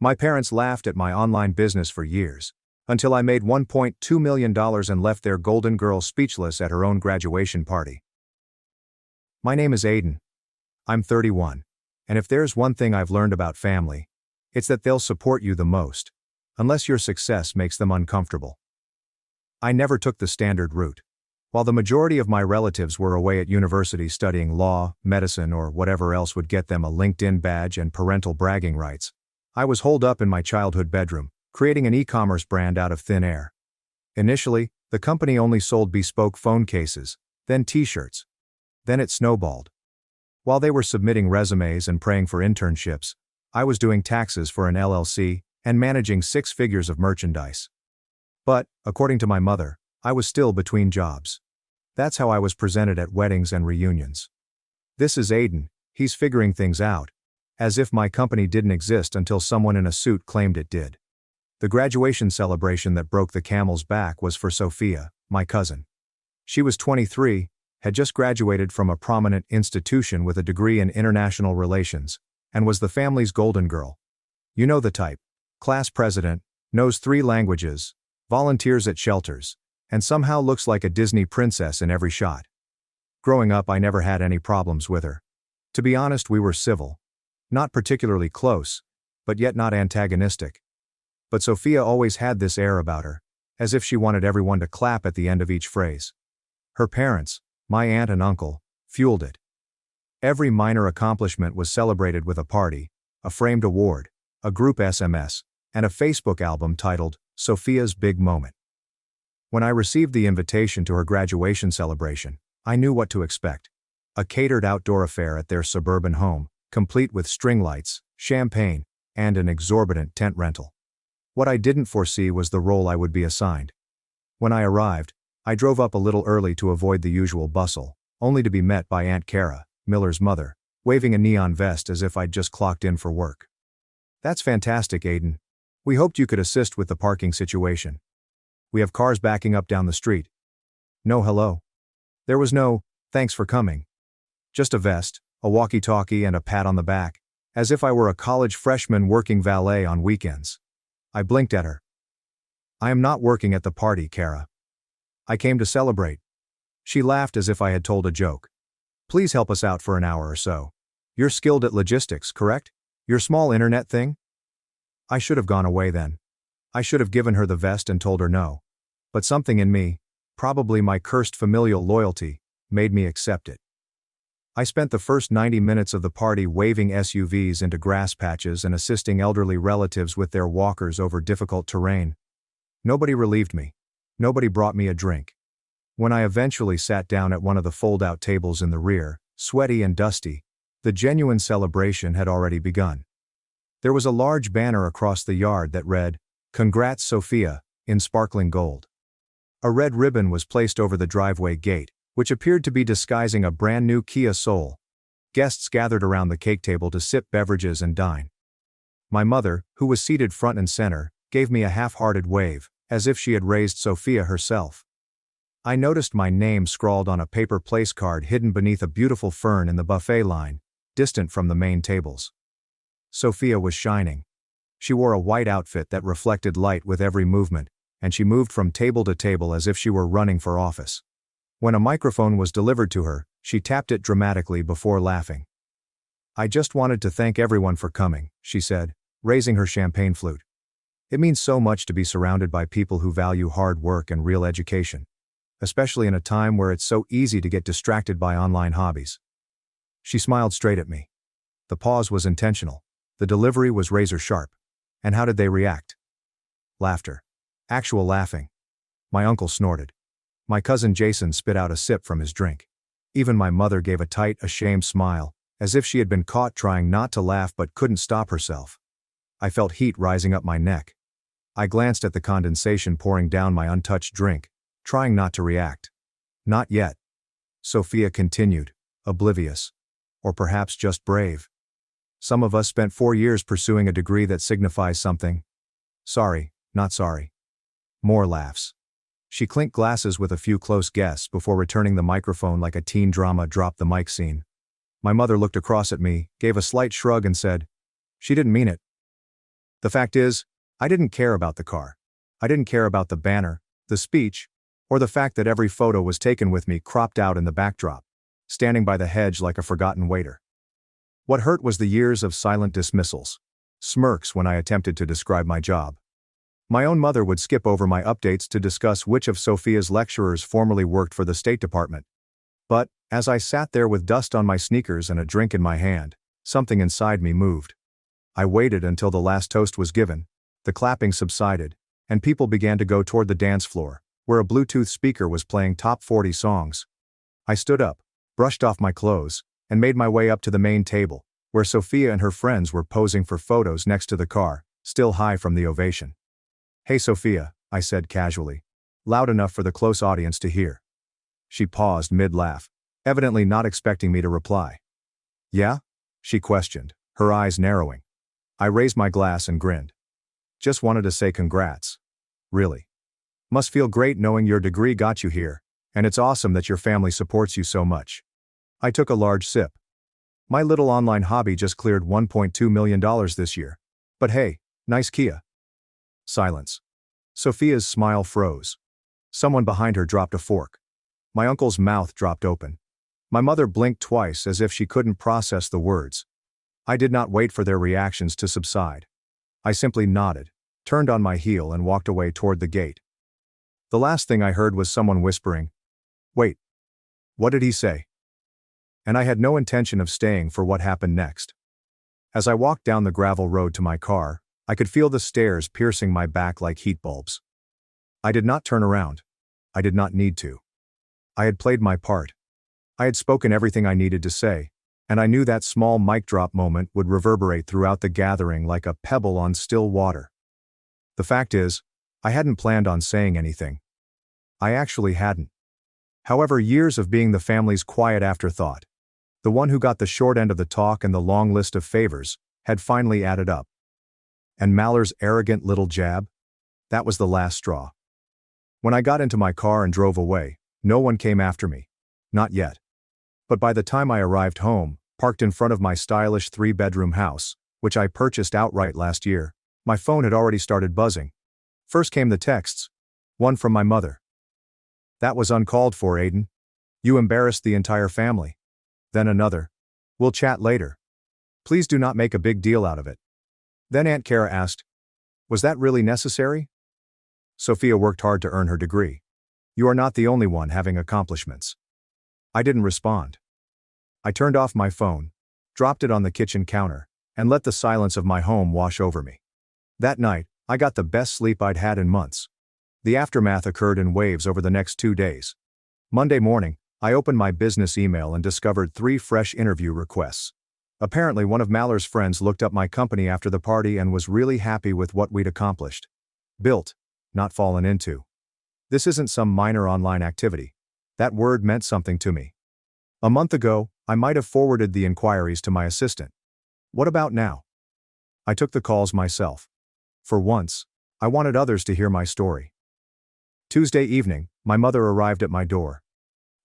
My parents laughed at my online business for years, until I made $1.2 million and left their golden girl speechless at her own graduation party. My name is Aiden. I'm 31. And if there's one thing I've learned about family, it's that they'll support you the most, unless your success makes them uncomfortable. I never took the standard route. While the majority of my relatives were away at university studying law, medicine, or whatever else would get them a LinkedIn badge and parental bragging rights, I was holed up in my childhood bedroom, creating an e-commerce brand out of thin air. Initially, the company only sold bespoke phone cases, then t-shirts. Then it snowballed. While they were submitting resumes and praying for internships, I was doing taxes for an LLC and managing 6 figures of merchandise. But, according to my mother, I was still between jobs. That's how I was presented at weddings and reunions. This is Aiden, he's figuring things out. As if my company didn't exist until someone in a suit claimed it did. The graduation celebration that broke the camel's back was for Sophia, my cousin. She was 23, had just graduated from a prominent institution with a degree in international relations, and was the family's golden girl. You know the type. Class president, knows 3 languages, volunteers at shelters, and somehow looks like a Disney princess in every shot. Growing up, I never had any problems with her. To be honest, we were civil. Not particularly close, but yet not antagonistic. But Sophia always had this air about her, as if she wanted everyone to clap at the end of each phrase. Her parents, my aunt and uncle, fueled it. Every minor accomplishment was celebrated with a party, a framed award, a group SMS, and a Facebook album titled, Sophia's Big Moment. When I received the invitation to her graduation celebration, I knew what to expect. A catered outdoor affair at their suburban home, complete with string lights, champagne, and an exorbitant tent rental. What I didn't foresee was the role I would be assigned. When I arrived, I drove up a little early to avoid the usual bustle, only to be met by Aunt Kara, Miller's mother, waving a neon vest as if I'd just clocked in for work. That's fantastic, Aiden. We hoped you could assist with the parking situation. We have cars backing up down the street. No hello. There was no, thanks for coming. Just a vest, a walkie-talkie and a pat on the back, as if I were a college freshman working valet on weekends. I blinked at her. I am not working at the party, Kara. I came to celebrate. She laughed as if I had told a joke. Please help us out for an hour or so. You're skilled at logistics, correct? Your small internet thing? I should have gone away then. I should have given her the vest and told her no. But something in me, probably my cursed familial loyalty, made me accept it. I spent the first 90 minutes of the party waving SUVs into grass patches and assisting elderly relatives with their walkers over difficult terrain. Nobody relieved me. Nobody brought me a drink. When I eventually sat down at one of the fold-out tables in the rear, sweaty and dusty, the genuine celebration had already begun. There was a large banner across the yard that read, "Congrats Sophia," in sparkling gold. A red ribbon was placed over the driveway gate, which appeared to be disguising a brand new Kia Soul. Guests gathered around the cake table to sip beverages and dine. My mother, who was seated front and center, gave me a half-hearted wave, as if she had raised Sophia herself. I noticed my name scrawled on a paper place card hidden beneath a beautiful fern in the buffet line, distant from the main tables. Sophia was shining. She wore a white outfit that reflected light with every movement, and she moved from table to table as if she were running for office. When a microphone was delivered to her, she tapped it dramatically before laughing. I just wanted to thank everyone for coming, she said, raising her champagne flute. It means so much to be surrounded by people who value hard work and real education, especially in a time where it's so easy to get distracted by online hobbies. She smiled straight at me. The pause was intentional. The delivery was razor sharp. And how did they react? Laughter. Actual laughing. My uncle snorted. My cousin Jason spit out a sip from his drink. Even my mother gave a tight, ashamed smile, as if she had been caught trying not to laugh but couldn't stop herself. I felt heat rising up my neck. I glanced at the condensation pouring down my untouched drink, trying not to react. Not yet. Sophia continued, oblivious. Or perhaps just brave. Some of us spent 4 years pursuing a degree that signifies something. Sorry, not sorry. More laughs. She clinked glasses with a few close guests before returning the microphone like a teen drama drop the mic scene. My mother looked across at me, gave a slight shrug and said, "She didn't mean it." The fact is, I didn't care about the car. I didn't care about the banner, the speech, or the fact that every photo was taken with me cropped out in the backdrop, standing by the hedge like a forgotten waiter. What hurt was the years of silent dismissals, smirks when I attempted to describe my job. My own mother would skip over my updates to discuss which of Sophia's lecturers formerly worked for the State Department. But, as I sat there with dust on my sneakers and a drink in my hand, something inside me moved. I waited until the last toast was given, the clapping subsided, and people began to go toward the dance floor, where a Bluetooth speaker was playing top 40 songs. I stood up, brushed off my clothes, and made my way up to the main table, where Sophia and her friends were posing for photos next to the car, still high from the ovation. "Hey Sophia," I said casually, loud enough for the close audience to hear. She paused mid-laugh, evidently not expecting me to reply. "Yeah?" she questioned, her eyes narrowing. I raised my glass and grinned. "Just wanted to say congrats. Really. Must feel great knowing your degree got you here, and it's awesome that your family supports you so much." I took a large sip. My little online hobby just cleared $1.2 million this year. But hey, nice Kia. Silence. Sophia's smile froze. Someone behind her dropped a fork. My uncle's mouth dropped open. My mother blinked twice as if she couldn't process the words. I did not wait for their reactions to subside. I simply nodded, turned on my heel and walked away toward the gate. The last thing I heard was someone whispering, "Wait. What did he say?" And I had no intention of staying for what happened next. As I walked down the gravel road to my car, I could feel the stairs piercing my back like heat bulbs. I did not turn around. I did not need to. I had played my part. I had spoken everything I needed to say, and I knew that small mic drop moment would reverberate throughout the gathering like a pebble on still water. The fact is, I hadn't planned on saying anything. I actually hadn't. However, years of being the family's quiet afterthought, the one who got the short end of the talk and the long list of favors, had finally added up. And Maller's arrogant little jab? That was the last straw. When I got into my car and drove away, no one came after me. Not yet. But by the time I arrived home, parked in front of my stylish 3-bedroom house, which I purchased outright last year, my phone had already started buzzing. First came the texts. One from my mother. "That was uncalled for, Aiden. You embarrassed the entire family." Then another. "We'll chat later. Please do not make a big deal out of it." Then Aunt Kara asked, "Was that really necessary?" Sophia worked hard to earn her degree. You are not the only one having accomplishments. I didn't respond. I turned off my phone, dropped it on the kitchen counter, and let the silence of my home wash over me. That night, I got the best sleep I'd had in months. The aftermath occurred in waves over the next 2 days. Monday morning, I opened my business email and discovered 3 fresh interview requests. Apparently one of Maller's friends looked up my company after the party and was really happy with what we'd accomplished. Built, not fallen into. This isn't some minor online activity. That word meant something to me. A month ago, I might have forwarded the inquiries to my assistant. What about now? I took the calls myself. For once, I wanted others to hear my story. Tuesday evening, my mother arrived at my door.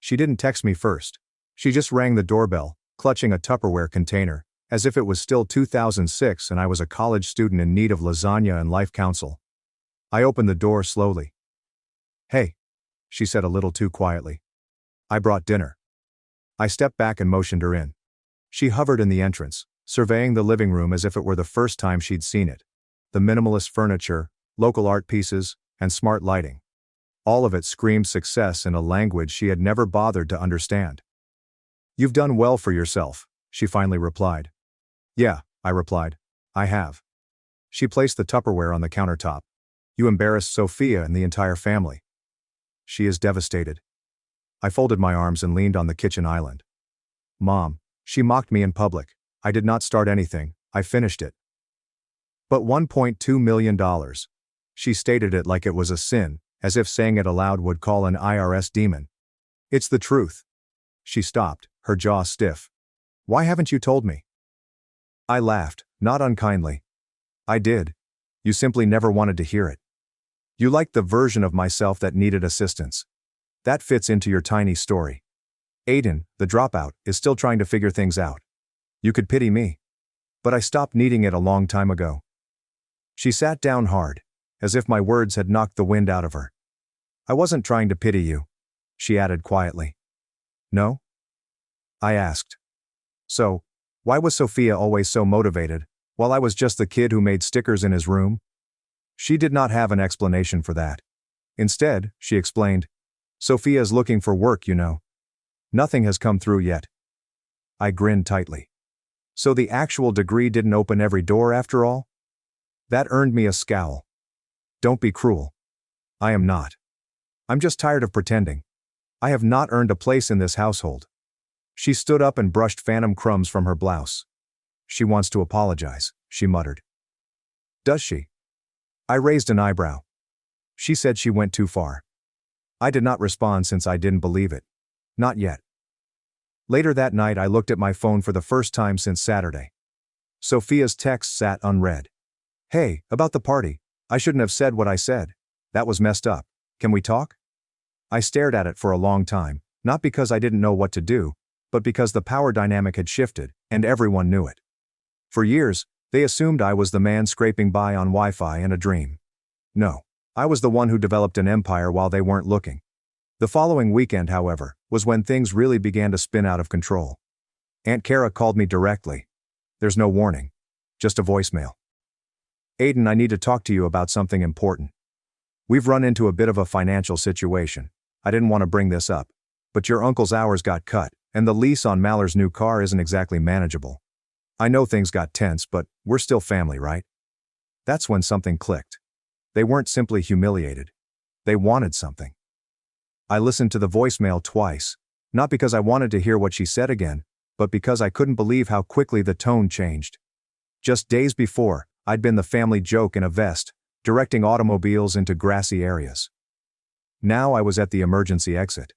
She didn't text me first. She just rang the doorbell, clutching a Tupperware container, as if it was still 2006 and I was a college student in need of lasagna and life counsel. I opened the door slowly. "Hey," she said a little too quietly. "I brought dinner." I stepped back and motioned her in. She hovered in the entrance, surveying the living room as if it were the first time she'd seen it. The minimalist furniture, local art pieces, and smart lighting. All of it screamed success in a language she had never bothered to understand. "You've done well for yourself," she finally replied. "Yeah," I replied. "I have." She placed the Tupperware on the countertop. "You embarrassed Sophia and the entire family. She is devastated." I folded my arms and leaned on the kitchen island. "Mom, she mocked me in public. I did not start anything, I finished it." "But $1.2 million. She stated it like it was a sin, as if saying it aloud would call an IRS demon. "It's the truth." She stopped, her jaw stiff. "Why haven't you told me?" I laughed, not unkindly. "I did. You simply never wanted to hear it. You liked the version of myself that needed assistance. That fits into your tiny story. Aiden, the dropout, is still trying to figure things out. You could pity me. But I stopped needing it a long time ago." She sat down hard, as if my words had knocked the wind out of her. I wasn't trying to pity you, she added quietly. No? I asked. So, why was Sophia always so motivated, while I was just the kid who made stickers in his room? She did not have an explanation for that. Instead, she explained, Sophia's looking for work, you know. Nothing has come through yet. I grinned tightly. So the actual degree didn't open every door after all? That earned me a scowl. Don't be cruel. I am not. I'm just tired of pretending. I have not earned a place in this household. She stood up and brushed phantom crumbs from her blouse. She wants to apologize, she muttered. Does she? I raised an eyebrow. She said she went too far. I did not respond since I didn't believe it. Not yet. Later that night I looked at my phone for the first time since Saturday. Sophia's text sat unread. Hey, about the party. I shouldn't have said what I said. That was messed up. Can we talk? I stared at it for a long time, not because I didn't know what to do, but because the power dynamic had shifted, and everyone knew it. For years, they assumed I was the man scraping by on Wi-Fi and a dream. No, I was the one who developed an empire while they weren't looking. The following weekend, however, was when things really began to spin out of control. Aunt Kara called me directly. There's no warning. Just a voicemail. Aiden, I need to talk to you about something important. We've run into a bit of a financial situation. I didn't want to bring this up, but your uncle's hours got cut, and the lease on Mallory's new car isn't exactly manageable. I know things got tense, but we're still family, right? That's when something clicked. They weren't simply humiliated. They wanted something. I listened to the voicemail twice, not because I wanted to hear what she said again, but because I couldn't believe how quickly the tone changed. Just days before, I'd been the family joke in a vest, directing automobiles into grassy areas. Now I was at the emergency exit.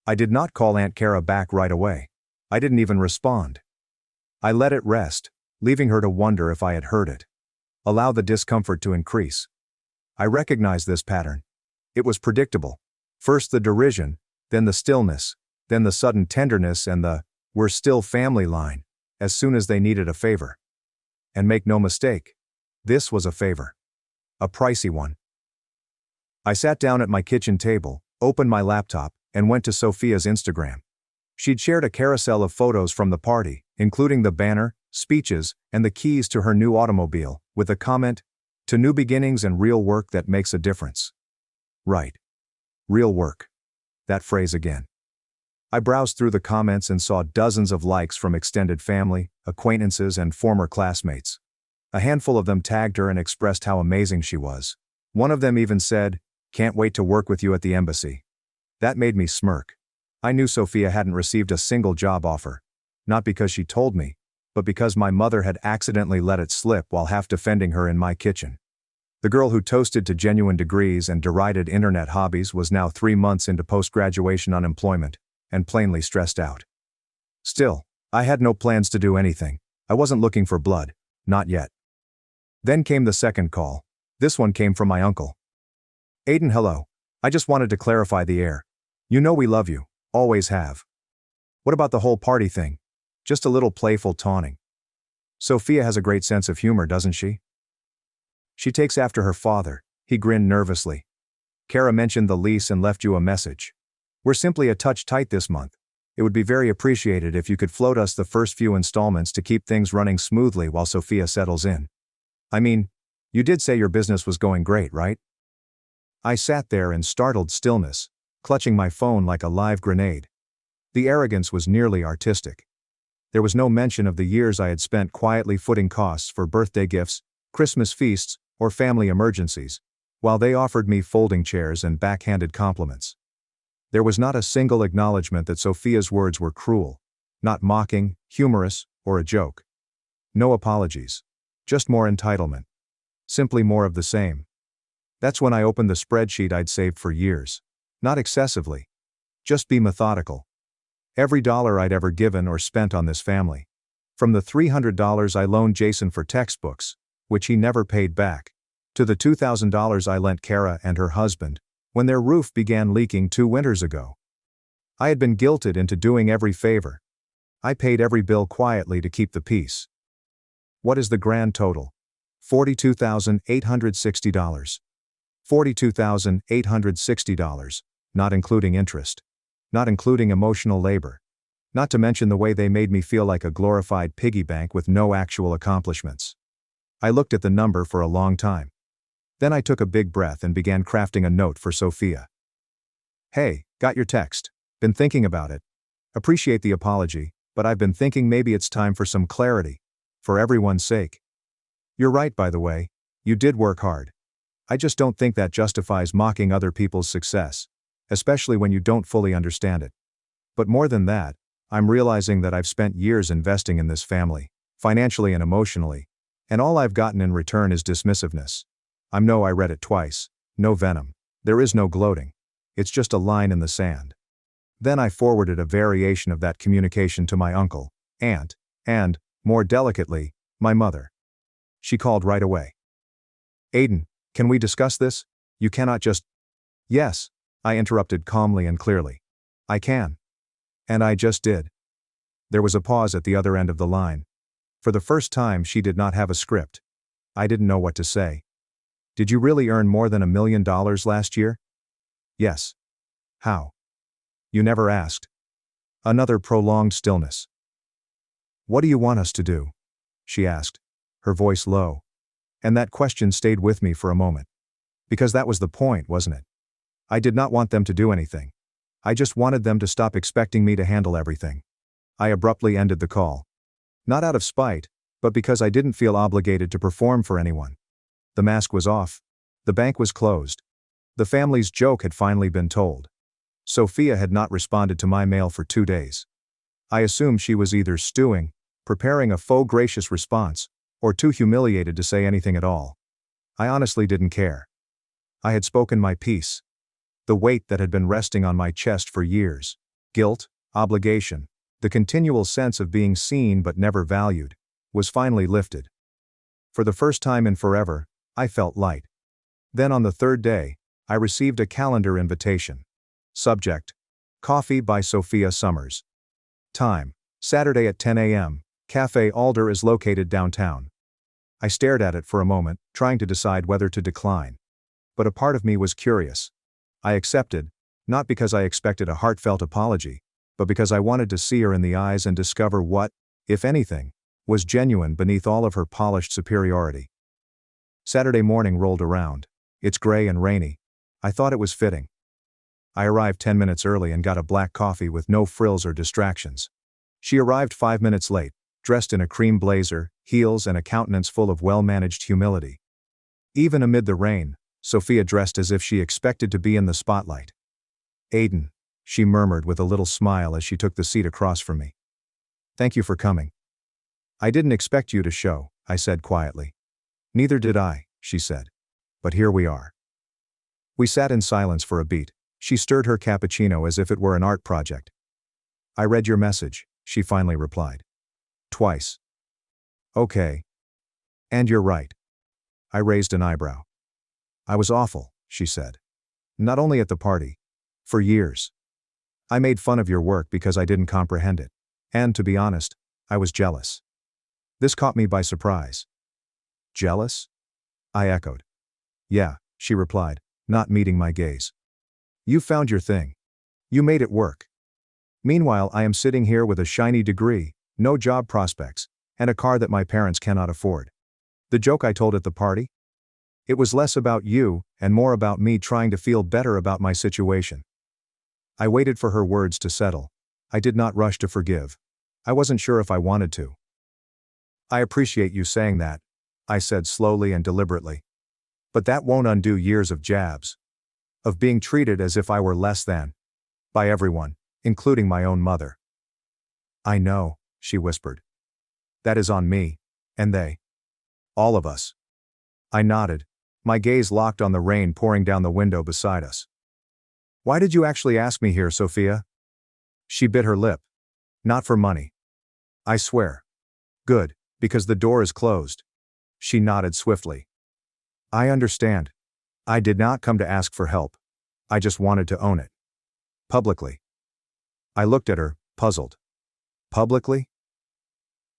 I did not call Aunt Kara back right away. I didn't even respond. I let it rest, leaving her to wonder if I had heard it. Allow the discomfort to increase. I recognized this pattern. It was predictable. First the derision, then the stillness, then the sudden tenderness and the, "we're still family" line, as soon as they needed a favor. And make no mistake, this was a favor. A pricey one. I sat down at my kitchen table, opened my laptop, and went to Sophia's Instagram. She'd shared a carousel of photos from the party, including the banner, speeches, and the keys to her new automobile, with a comment, "To new beginnings and real work that makes a difference." Right. Real work. That phrase again. I browsed through the comments and saw dozens of likes from extended family, acquaintances, and former classmates. A handful of them tagged her and expressed how amazing she was. One of them even said, "Can't wait to work with you at the embassy." That made me smirk. I knew Sophia hadn't received a single job offer. Not because she told me, but because my mother had accidentally let it slip while half defending her in my kitchen. The girl who toasted to genuine degrees and derided internet hobbies was now 3 months into post-graduation unemployment, and plainly stressed out. Still, I had no plans to do anything. I wasn't looking for blood. Not yet. Then came the second call. This one came from my uncle. Aiden, hello. I just wanted to clarify the air. You know we love you. Always have. What about the whole party thing? Just a little playful taunting. Sophia has a great sense of humor, doesn't she? She takes after her father. He grinned nervously. Kara mentioned the lease and left you a message. We're simply a touch tight this month. It would be very appreciated if you could float us the first few installments to keep things running smoothly while Sophia settles in. I mean, you did say your business was going great, right? I sat there in startled stillness, clutching my phone like a live grenade. The arrogance was nearly artistic. There was no mention of the years I had spent quietly footing costs for birthday gifts, Christmas feasts, or family emergencies, while they offered me folding chairs and backhanded compliments. There was not a single acknowledgement that Sophia's words were cruel, not mocking, humorous, or a joke. No apologies. Just more entitlement. Simply more of the same. That's when I opened the spreadsheet I'd saved for years. Not excessively. Just be methodical. Every dollar I'd ever given or spent on this family. From the $300 I loaned Jason for textbooks, which he never paid back, to the $2,000 I lent Kara and her husband, when their roof began leaking 2 winters ago. I had been guilted into doing every favor. I paid every bill quietly to keep the peace. What is the grand total? $42,860. $42,860, not including interest. Not including emotional labor. Not to mention the way they made me feel like a glorified piggy bank with no actual accomplishments. I looked at the number for a long time. Then I took a big breath and began crafting a note for Sophia. Hey, got your text. Been thinking about it. Appreciate the apology, but I've been thinking maybe it's time for some clarity. For everyone's sake. You're right, by the way. You did work hard. I just don't think that justifies mocking other people's success, especially when you don't fully understand it. But more than that, I'm realizing that I've spent years investing in this family, financially and emotionally, and all I've gotten in return is dismissiveness. I read it twice. No venom. There is no gloating. It's just a line in the sand. Then I forwarded a variation of that communication to my uncle, aunt, and, more delicately, my mother. She called right away. Aiden, can we discuss this? You cannot just. Yes, I interrupted calmly and clearly. I can. And I just did. There was a pause at the other end of the line. For the first time, she did not have a script. I didn't know what to say. Did you really earn more than $1 million last year? Yes. How? You never asked. Another prolonged stillness. What do you want us to do? She asked, her voice low. And that question stayed with me for a moment. Because that was the point, wasn't it? I did not want them to do anything. I just wanted them to stop expecting me to handle everything. I abruptly ended the call. Not out of spite, but because I didn't feel obligated to perform for anyone. The mask was off. The bank was closed. The family's joke had finally been told. Sophia had not responded to my mail for 2 days. I assumed she was either stewing, preparing a faux gracious response, or too humiliated to say anything at all. I honestly didn't care. I had spoken my piece. The weight that had been resting on my chest for years, guilt, obligation, the continual sense of being seen but never valued, was finally lifted. For the first time in forever, I felt light. Then on the third day, I received a calendar invitation. Subject: Coffee by Sophia Summers. Time: Saturday at 10 a.m., Café Alder is located downtown. I stared at it for a moment, trying to decide whether to decline. But a part of me was curious. I accepted, not because I expected a heartfelt apology, but because I wanted to see her in the eyes and discover what, if anything, was genuine beneath all of her polished superiority. Saturday morning rolled around. It's gray and rainy. I thought it was fitting. I arrived 10 minutes early and got a black coffee with no frills or distractions. She arrived 5 minutes late, dressed in a cream blazer, heels and a countenance full of well-managed humility. Even amid the rain, Sophia dressed as if she expected to be in the spotlight. Aiden, she murmured with a little smile as she took the seat across from me. Thank you for coming. I didn't expect you to show, I said quietly. Neither did I, she said. But here we are. We sat in silence for a beat. She stirred her cappuccino as if it were an art project. I read your message, she finally replied. Twice. Okay. And you're right. I raised an eyebrow. I was awful, she said. Not only at the party. For years. I made fun of your work because I didn't comprehend it. And, to be honest, I was jealous. This caught me by surprise. Jealous? I echoed. Yeah, she replied, not meeting my gaze. You found your thing. You made it work. Meanwhile, I am sitting here with a shiny degree, no job prospects, and a car that my parents cannot afford. The joke I told at the party? It was less about you, and more about me trying to feel better about my situation. I waited for her words to settle. I did not rush to forgive. I wasn't sure if I wanted to. I appreciate you saying that, I said slowly and deliberately. But that won't undo years of jabs. Of being treated as if I were less than. By everyone, including my own mother. I know, she whispered. That is on me, and they. All of us. I nodded, my gaze locked on the rain pouring down the window beside us. Why did you actually ask me here, Sophia? She bit her lip. Not for money. I swear. Good, because the door is closed. She nodded swiftly. I understand. I did not come to ask for help. I just wanted to own it. Publicly. I looked at her, puzzled. Publicly?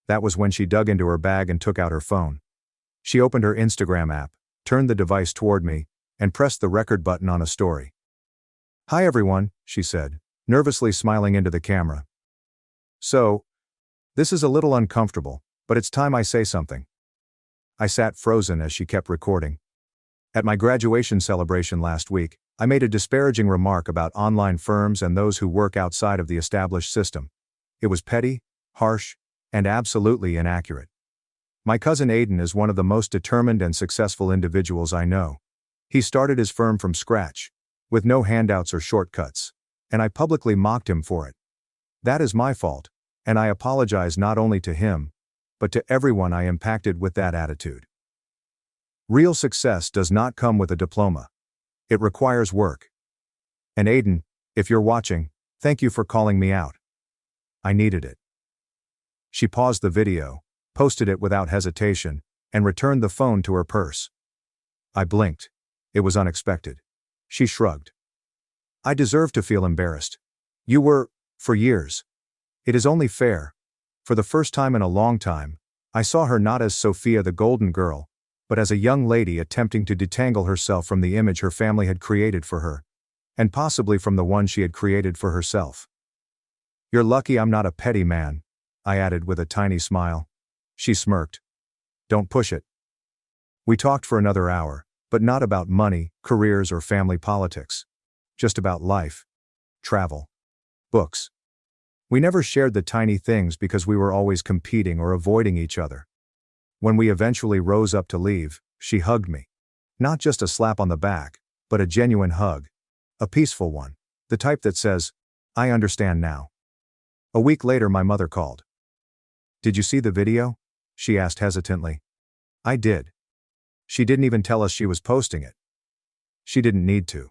That was when she dug into her bag and took out her phone. She opened her Instagram app, turned the device toward me, and pressed the record button on a story. "Hi everyone," she said, nervously smiling into the camera. "So, this is a little uncomfortable, but it's time I say something." I sat frozen as she kept recording. At my graduation celebration last week, I made a disparaging remark about online firms and those who work outside of the established system. It was petty, harsh, and absolutely inaccurate. My cousin Aiden is one of the most determined and successful individuals I know. He started his firm from scratch, with no handouts or shortcuts, and I publicly mocked him for it. That is my fault, and I apologize not only to him, but to everyone I impacted with that attitude. Real success does not come with a diploma. It requires work. And Aiden, if you're watching, thank you for calling me out. I needed it. She paused the video, posted it without hesitation, and returned the phone to her purse. I blinked. It was unexpected. She shrugged. "I deserve to feel embarrassed. You were, for years. It is only fair." For the first time in a long time, I saw her not as Sophia the Golden Girl, but as a young lady attempting to detangle herself from the image her family had created for her, and possibly from the one she had created for herself. "You're lucky I'm not a petty man," I added with a tiny smile. She smirked. "Don't push it." We talked for another hour, but not about money, careers, or family politics. Just about life, travel, books. We never shared the tiny things because we were always competing or avoiding each other. When we eventually rose up to leave, she hugged me. Not just a slap on the back, but a genuine hug. A peaceful one. The type that says, "I understand now." A week later my mother called. "Did you see the video?" she asked hesitantly. I did. She didn't even tell us she was posting it. She didn't need to.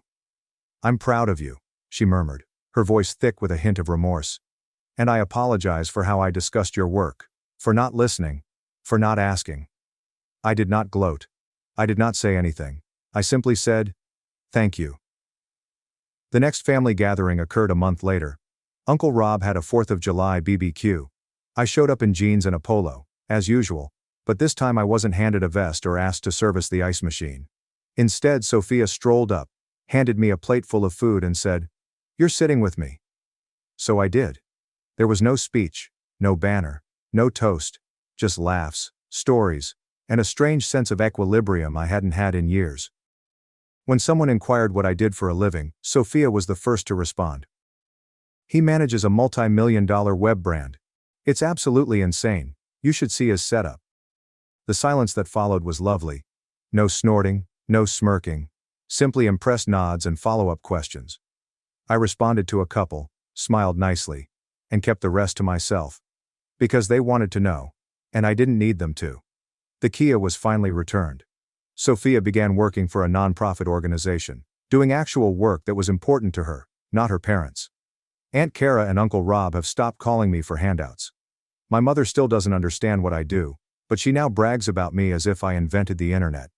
"I'm proud of you," she murmured, her voice thick with a hint of remorse. "And I apologize for how I discussed your work, for not listening, for not asking." I did not gloat. I did not say anything. I simply said, "Thank you." The next family gathering occurred a month later. Uncle Rob had a 4th of July BBQ. I showed up in jeans and a polo, as usual, but this time I wasn't handed a vest or asked to service the ice machine. Instead, Sophia strolled up, handed me a plate full of food and said, "You're sitting with me." So I did. There was no speech, no banner, no toast, just laughs, stories, and a strange sense of equilibrium I hadn't had in years. When someone inquired what I did for a living, Sophia was the first to respond. "He manages a multi-million-dollar web brand. It's absolutely insane. You should see his setup." The silence that followed was lovely. No snorting, no smirking, simply impressed nods and follow-up questions. I responded to a couple, smiled nicely, and kept the rest to myself. Because they wanted to know, and I didn't need them to. The Kia was finally returned. Sophia began working for a nonprofit organization, doing actual work that was important to her, not her parents. Aunt Kara and Uncle Rob have stopped calling me for handouts. My mother still doesn't understand what I do, but she now brags about me as if I invented the internet.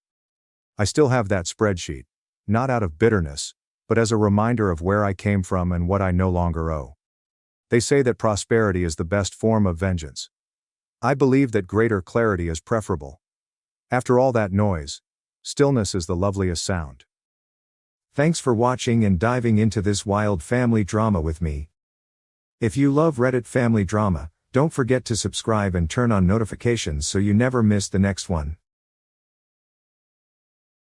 I still have that spreadsheet, not out of bitterness, but as a reminder of where I came from and what I no longer owe. They say that prosperity is the best form of vengeance. I believe that greater clarity is preferable. After all that noise, stillness is the loveliest sound. Thanks for watching and diving into this wild family drama with me. If you love Reddit family drama, don't forget to subscribe and turn on notifications so you never miss the next one.